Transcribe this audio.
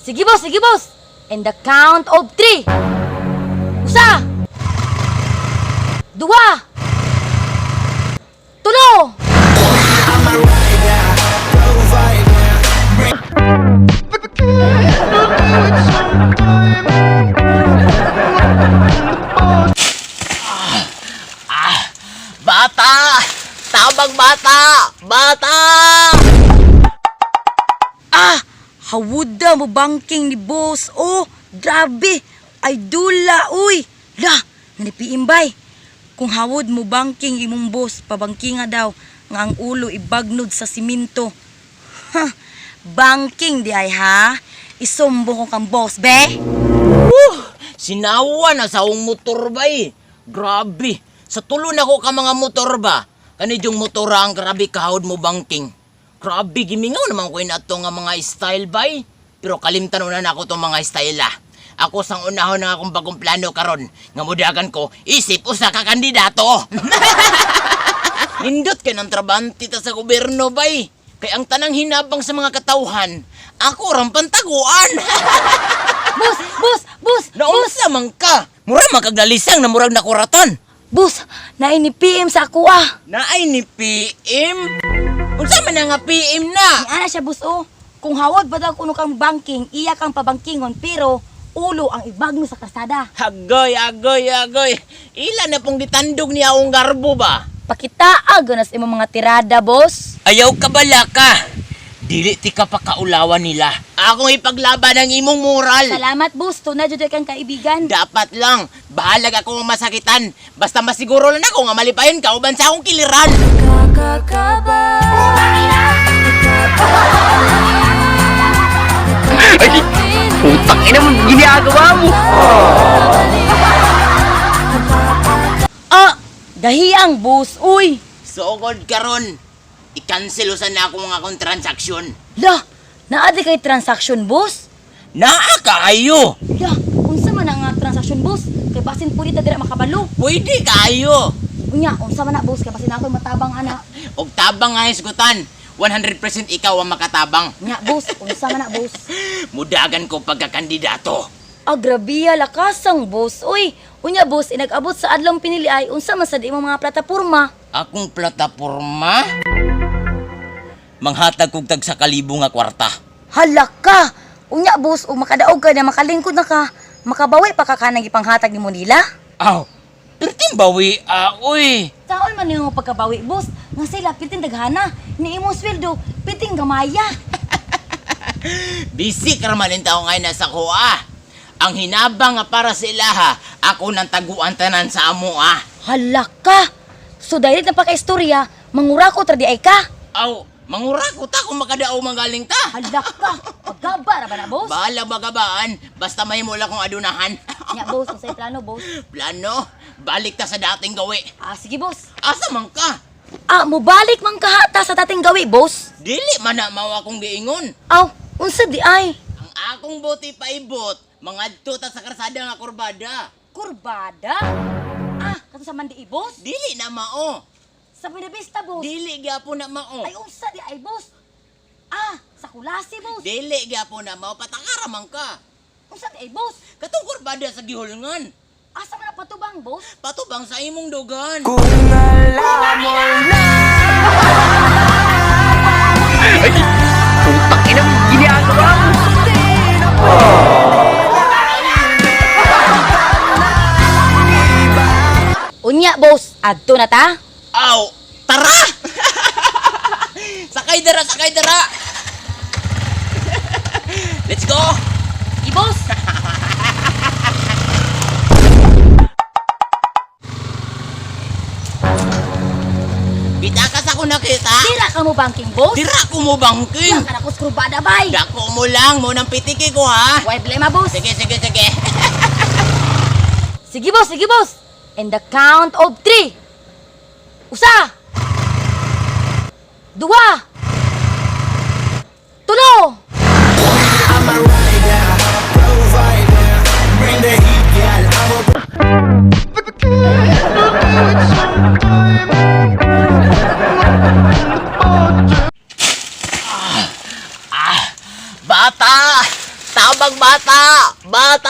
Sige boss, sige boss. In the count of 3. Usa. 2. 3. Bata! Tabang bata! Bata! Hawuda mo banking ni boss. Oh, grabe. Ay dula, uy. Lah, nanipiimbay. Kung hawod mo banking imong boss, pabangking nga daw nga ang ulo ibagnod sa siminto. Ha, banking di ay ha. Isumbong ko kang boss, be. Sinawa na sa akong motor ba eh. Grabe. Sa tulo na ko ka mga motor ba? Kanidyong motora ang grabe kahawod mo banking. Grabe, gimingaw naman ko na ito nga mga style ba eh. Pero kalimtan na ako itong mga style ah. Ako sang unahon na akong bagong plano karon nga mudagan ko, isip usa ka kandidato. Nindot ka ng trabante ta sa gobyerno ba eh. Kaya ang tanang hinabang sa mga katawhan, ako rang pantaguan. Boss. Naunsa man ka? Mura magkaglalisang na murag nakuraton. Boss, naini PM sa ako ah. Naay ni PM? Unsa man nga PM na? Ni ana siya boss oh. Kung hawad ba daw kuno kang banking, iya kang pabangkingon pero ulo ang ibagno sa kasada. Agoy. Ila na pong ditandog niya akong garbo ba? Pakitaag na sa imong mga tirada, boss. Ayaw ka bala ka. Dili ti ka pa kaulawan nila. Akong ipaglaban ang imong moral. Salamat, boss. Tuna jud kang kaibigan. Dapat lang. Bahalag ako masakitan. Basta masiguro lang ako nga malipayon ka uban sa akong kiliran. Ay, putang ina mo, ginagawa mo. Dahiyang, boss. Uy. Sugod karon. I-cancel usan na ako mga akong transaksyon. Lah, naadi kay transaction, boss. Naa kayo. Lah, unsa man nga transaction, boss? Kay basin puli ta dira makabalo. Pwede kayo. Unya, unsa man na, boss? Kay basin ako matabang ana. Og tabang nga hisgutan. 100% ikaw ang makatabang. Nya, boss. Unsa man na, boss? Mudagan ko pagkakandidato. Grabiya lakasang, boss. Uy, unya, boss, inag-abot sa adlong pinili ay unsa man sad imong mga plataporma? Akong plataporma? Manghatag kog tag sa kalibo nga kwarta. Halaka! Unya, boss, o makadaog ka na makalingkod na ka, makabawi pa ka kanang ipanghatag ni mo nila? Aw, perting bawi, uy. Saon man yung pagkabawi, boss? Nga sila, piting daghana. Ni imong sweldo, piting gamaya. Busy ka naman yung tao ngayon nasa kuha. Ang hinabang nga para sa ilaha, ako nang taguan tanan sa amo Halaka! So, dahil na pagka-istorya, mangurako tradi ay ka? Aw, mangurakot ako makadao magaling ta. Halaka! Pagkabar ba na, boss? Bahala magabaan, basta may mula kong adunahan. Nya, boss, ang sa'yo plano, boss. Plano, balik ta sa dating gawi. Sige, boss. Asa man ka? Mubalik man kahata sa dating gawi, boss. Dili man na mao akong giingon. Unsa di ay? Ang akong buti paibot, mga ta sa karsada nga kurbada. Kurbada? Kato sa mandi, boss? Dili na mao. Sa Pinabista, boss? Dili gyapon na mao. Ay, unsa di ay, boss? Sa Kulasi, boss? Dili gyapon na mao, patakara man ka. Unsa di ay, boss? Katong kurbada sa gihulngan. Asa man na patubang, boss? Patubang sa imong dugan. Kung alam mo na. Ay, putang ina mo, ginagawa mo. Unya, boss. Adto na ta? Aw, tara! Sakay dara! Let's go! Boss! Bitakas ako nakita. Dira ka mo banking, boss? Dira ko mo bangking. Yan ka na kurbada, bay. Dako mo lang, mo nang pitiki ko ha. Why blame, boss? Sige. Sige, boss. In the count of 3. Usa. 2. 3. Bring the heat, girl. Bata! Tabang bata! Bata!